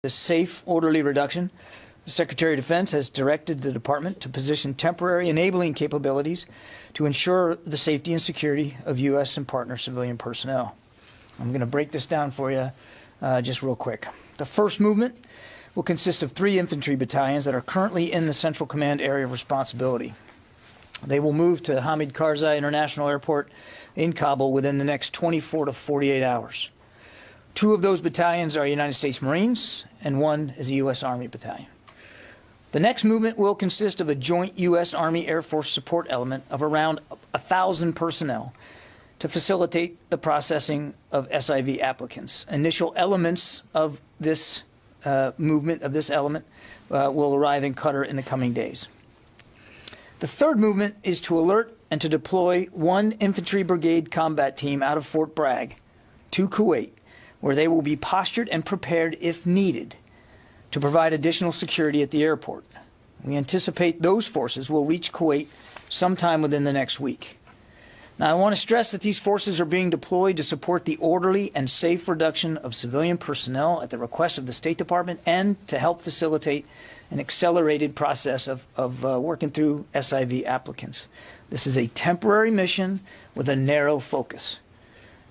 The safe, orderly reduction. The Secretary of Defense has directed the Department to position temporary enabling capabilities to ensure the safety and security of U.S. and partner civilian personnel. I'm going to break this down for you just real quick. The first movement will consist of 3 infantry battalions that are currently in the Central Command area of responsibility. They will move to Hamid Karzai International Airport in Kabul within the next 24 to 48 hours. 2 of those battalions are United States Marines, and 1 is a U.S. Army battalion. The next movement will consist of a joint U.S. Army Air Force support element of around 1,000 personnel to facilitate the processing of SIV applicants. Initial elements of this movement, of this element, will arrive in Qatar in the coming days. The third movement is to alert and to deploy 1 infantry brigade combat team out of Fort Bragg to Kuwait, where they will be postured and prepared if needed to provide additional security at the airport. We anticipate those forces will reach Kuwait sometime within the next week. Now, I want to stress that these forces are being deployed to support the orderly and safe reduction of civilian personnel at the request of the State Department and to help facilitate an accelerated process of working through SIV applicants. This is a temporary mission with a narrow focus.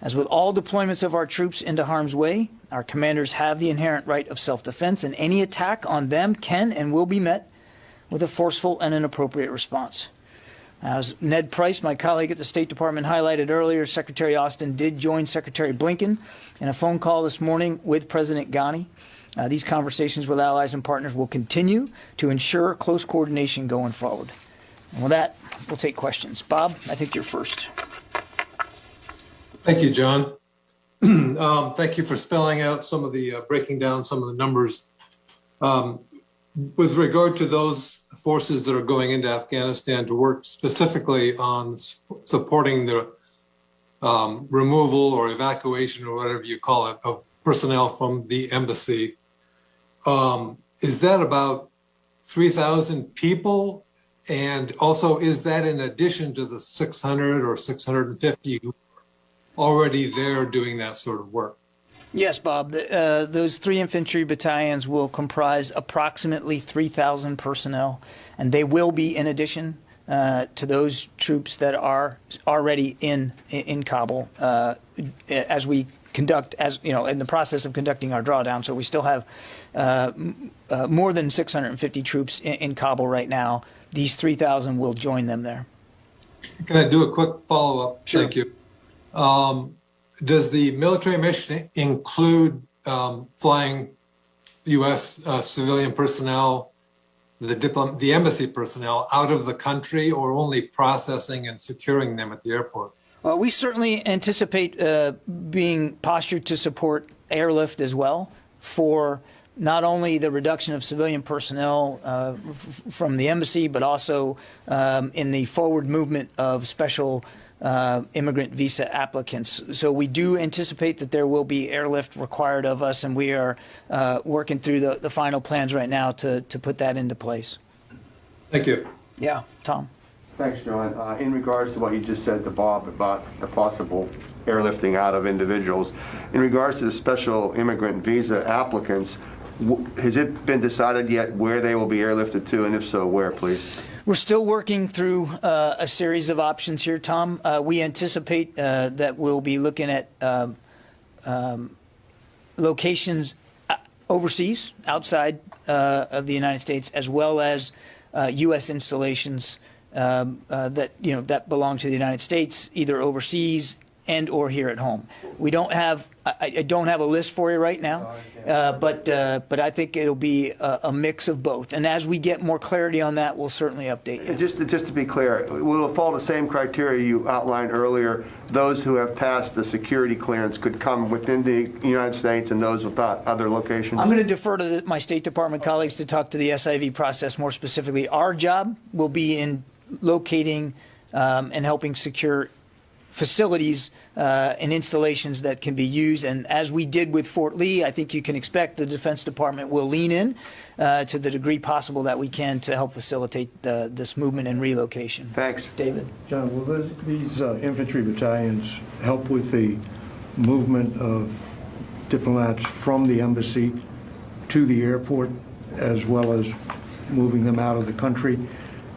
As with all deployments of our troops into harm's way, our commanders have the inherent right of self-defense, and any attack on them can and will be met with a forceful and an appropriate response. As Ned Price, my colleague at the State Department, highlighted earlier, Secretary Austin did join Secretary Blinken in a phone call this morning with President Ghani. These conversations with allies and partners will continue to ensure close coordination going forward. And with that, we'll take questions. Bob, I think you're first. Thank you, John. Thank you for spelling out some of the, breaking down some of the numbers. With regard to those forces that are going into Afghanistan to work specifically on supporting the removal or evacuation or whatever you call it of personnel from the embassy, is that about 3,000 people? And also, is that in addition to the 600 or 650 who are already there doing that sort of work? Yes, Bob. Those 3 infantry battalions will comprise approximately 3,000 personnel, and they will be in addition to those troops that are already in Kabul as we conduct, as you know, in the process of conducting our drawdown. So we still have more than 650 troops in Kabul right now. These 3,000 will join them there. Can I do a quick follow-up? Sure. Thank you. Does the military mission include flying U.S. Civilian personnel, the embassy personnel out of the country, or only processing and securing them at the airport? Well, we certainly anticipate being postured to support airlift as well for not only the reduction of civilian personnel from the embassy, but also in the forward movement of special immigrant visa applicants. So we do anticipate that there will be airlift required of us, and we are working through the final plans right now to put that into place. Thank you. Yeah, Tom. Thanks, John. In regards to what you just said to Bob about the possible airlifting out of individuals, in regards to the special immigrant visa applicants, has it been decided yet where they will be airlifted to, and if so, where, please? We're still working through a series of options here, Tom. We anticipate that we'll be looking at locations overseas, outside of the United States, as well as U.S. installations that belong to the United States, either overseas and or here at home. We don't have, I don't have a list for you right now, but I think it'll be a mix of both. And as we get more clarity on that, we'll certainly update you. Just to be clear, will it follow the same criteria you outlined earlier? Those who have passed the security clearance could come within the United States, and those without other locations? I'm going to defer to my State Department colleagues to talk to the SIV process more specifically. Our job will be in locating and helping secure facilities and installations that can be used. And as we did with Fort Lee, I think you can expect the Defense Department will lean in to the degree possible that we can to help facilitate this movement and relocation. Thanks. David? John, will these infantry battalions help with the movement of diplomats from the embassy to the airport as well as moving them out of the country?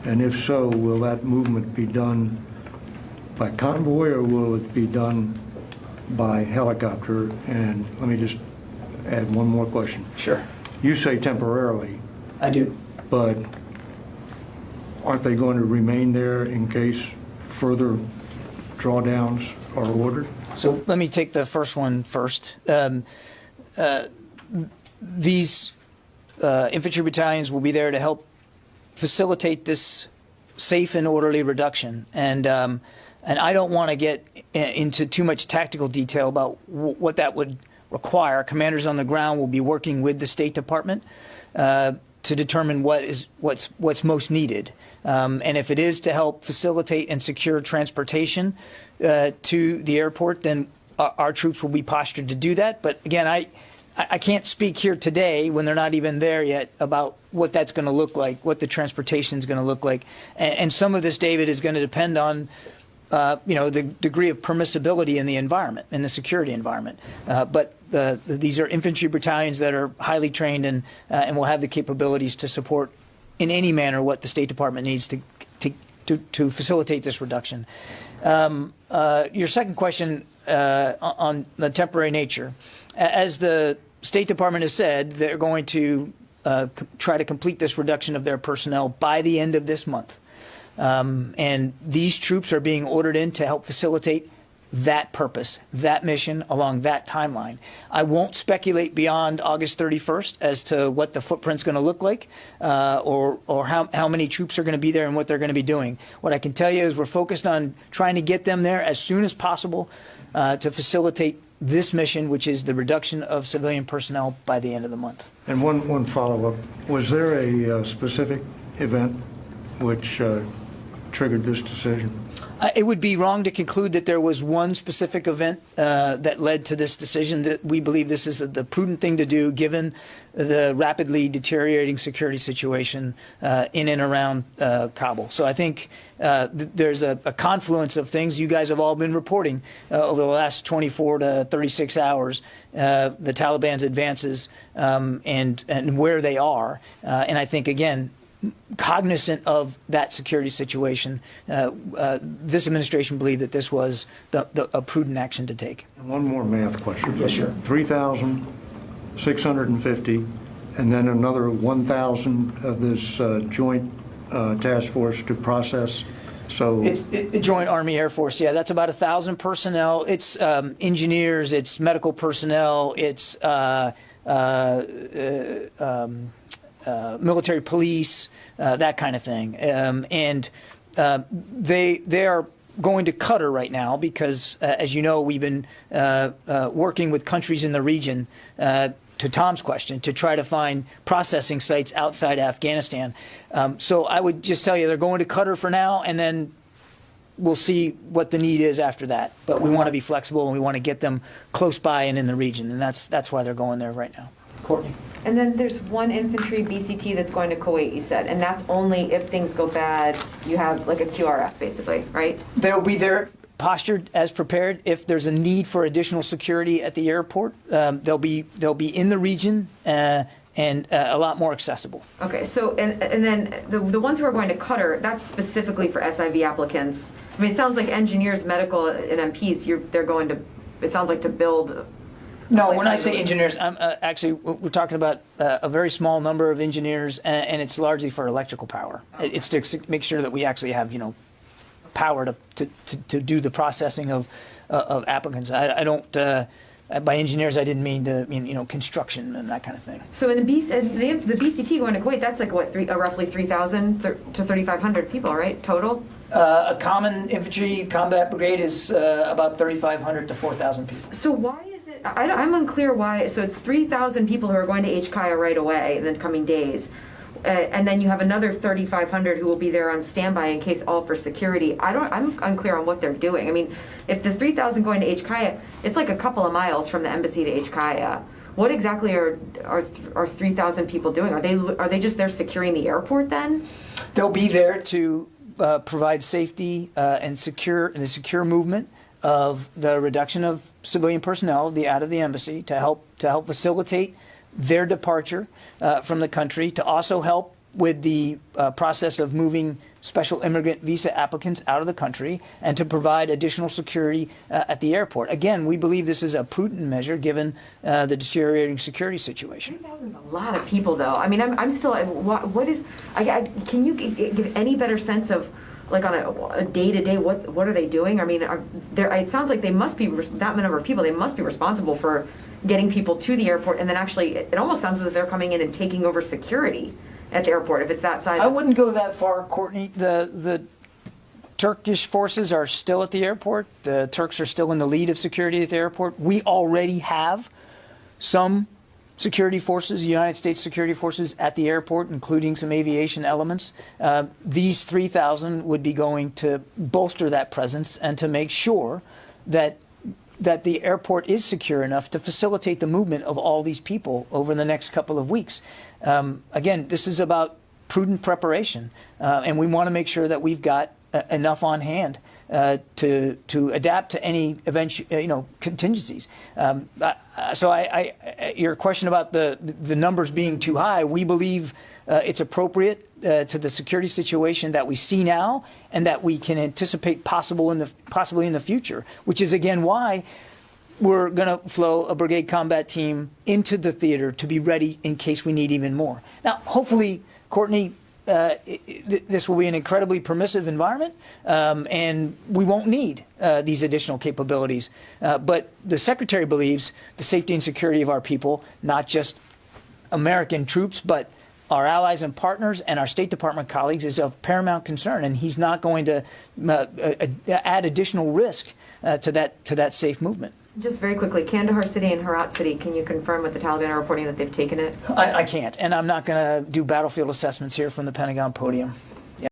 And if so, will that movement be done by convoy or will it be done by helicopter? And let me just add one more question. Sure. You say temporarily, I do. but aren't they going to remain there in case further drawdowns are ordered? So let me take the first one first. These infantry battalions will be there to help facilitate this safe and orderly reduction. And I don't want to get into too much tactical detail about what that would require. Commanders on the ground will be working with the State Department to determine what's most needed. And if it is to help facilitate and secure transportation to the airport, then our troops will be postured to do that. But again, I can't speak here today when they're not even there yet about what that's going to look like, what the transportation is going to look like. And some of this, David, is going to depend on the degree of permissibility in the environment, in the security environment. But these are infantry battalions that are highly trained and will have the capabilities to support in any manner what the State Department needs to facilitate this reduction. Your second question on the temporary nature. As the State Department has said, they're going to try to complete this reduction of their personnel by the end of this month. And these troops are being ordered in to help facilitate that purpose, that mission along that timeline. I won't speculate beyond August 31st as to what the footprint's going to look like or how many troops are going to be there and what they're going to be doing. What I can tell you is we're focused on trying to get them there as soon as possible to facilitate this mission, which is the reduction of civilian personnel by the end of the month. And one follow-up. Was there a specific event which triggered this decision? It would be wrong to conclude that there was one specific event that led to this decision. That we believe this is the prudent thing to do given the rapidly deteriorating security situation in and around Kabul. So I think there's a confluence of things you guys have all been reporting over the last 24 to 36 hours, the Taliban's advances and where they are. And I think, again, cognizant of that security situation, this administration believed that this was a prudent action to take. And one more math question. Yes, sure. 3,650, and then another 1,000 of this joint task force to process. So It's Joint Army Air Force. Yeah, that's about 1,000 personnel. It's engineers, it's medical personnel, it's military police, that kind of thing. And they are going to Qatar right now because, as you know, we've been working with countries in the region, to Tom's question, to try to find processing sites outside Afghanistan. So I would just tell you they're going to Qatar for now, and then we'll see what the need is after that. But we want to be flexible, and we want to get them close by and in the region, and that's why they're going there right now. Courtney. And then there's one infantry BCT that's going to Kuwait, you said, and that's only if things go bad, you have like a QRF basically, right? They'll be there postured as prepared. If there's a need for additional security at the airport, they'll be in the region and a lot more accessible. Okay, so and then the ones who are going to Qatar, that's specifically for SIV applicants. I mean, it sounds like engineers, medical, and MPs, they're going to, it sounds like to build. No, when I say engineers, I'm actually we're talking about a very small number of engineers, and it's largely for electrical power. It's to make sure that we actually have power to do the processing of applicants. I don't by engineers I didn't mean to construction and that kind of thing. So in the BCT going to Kuwait, that's like what roughly 3,000 to 3,500 people, right, total? A common infantry combat brigade is about 3,500 to 4,000 people. So why is it? I'm unclear why. So it's 3,000 people who are going to HKIA right away in the coming days, and then you have another 3,500 who will be there on standby in case all for security. I'm unclear on what they're doing. I mean, if the 3,000 going to HKIA, it's like a couple of miles from the embassy to HKIA. What exactly are 3,000 people doing? Are they just there securing the airport then? They'll be there to provide safety and the secure movement of the reduction of civilian personnel out of the embassy to help facilitate their departure from the country, to also help with the process of moving special immigrant visa applicants out of the country, and to provide additional security at the airport. Again, we believe this is a prudent measure given the deteriorating security situation. 3,000 is a lot of people, though. I mean, I'm still, what is, can you give any better sense of, like, on a day-to-day, what are they doing? I mean, it sounds like they must be, that number of people, they must be responsible for getting people to the airport, and then actually, it almost sounds as if they're coming in and taking over security at the airport, if it's that size. I wouldn't go that far, Courtney. The Turkish forces are still at the airport. The Turks are still in the lead of security at the airport. We already have some security forces, United States security forces at the airport, including some aviation elements. These 3,000 would be going to bolster that presence and to make sure that the airport is secure enough to facilitate the movement of all these people over the next couple of weeks. Again, this is about prudent preparation, and we want to make sure that we've got enough on hand to adapt to any contingencies. So your question about the numbers being too high, we believe it's appropriate to the security situation that we see now and that we can anticipate possibly in the future, which is again why we're going to flow a brigade combat team into the theater to be ready in case we need even more. Now, hopefully, Courtney, this will be an incredibly permissive environment, and we won't need these additional capabilities. But the Secretary believes the safety and security of our people, not just American troops, but our allies and partners and our State Department colleagues, is of paramount concern, and he's not going to add additional risk to that safe movement. Just very quickly, Kandahar City and Herat City, can you confirm with the Taliban are reporting that they've taken it? I can't, and I'm not going to do battlefield assessments here from the Pentagon podium.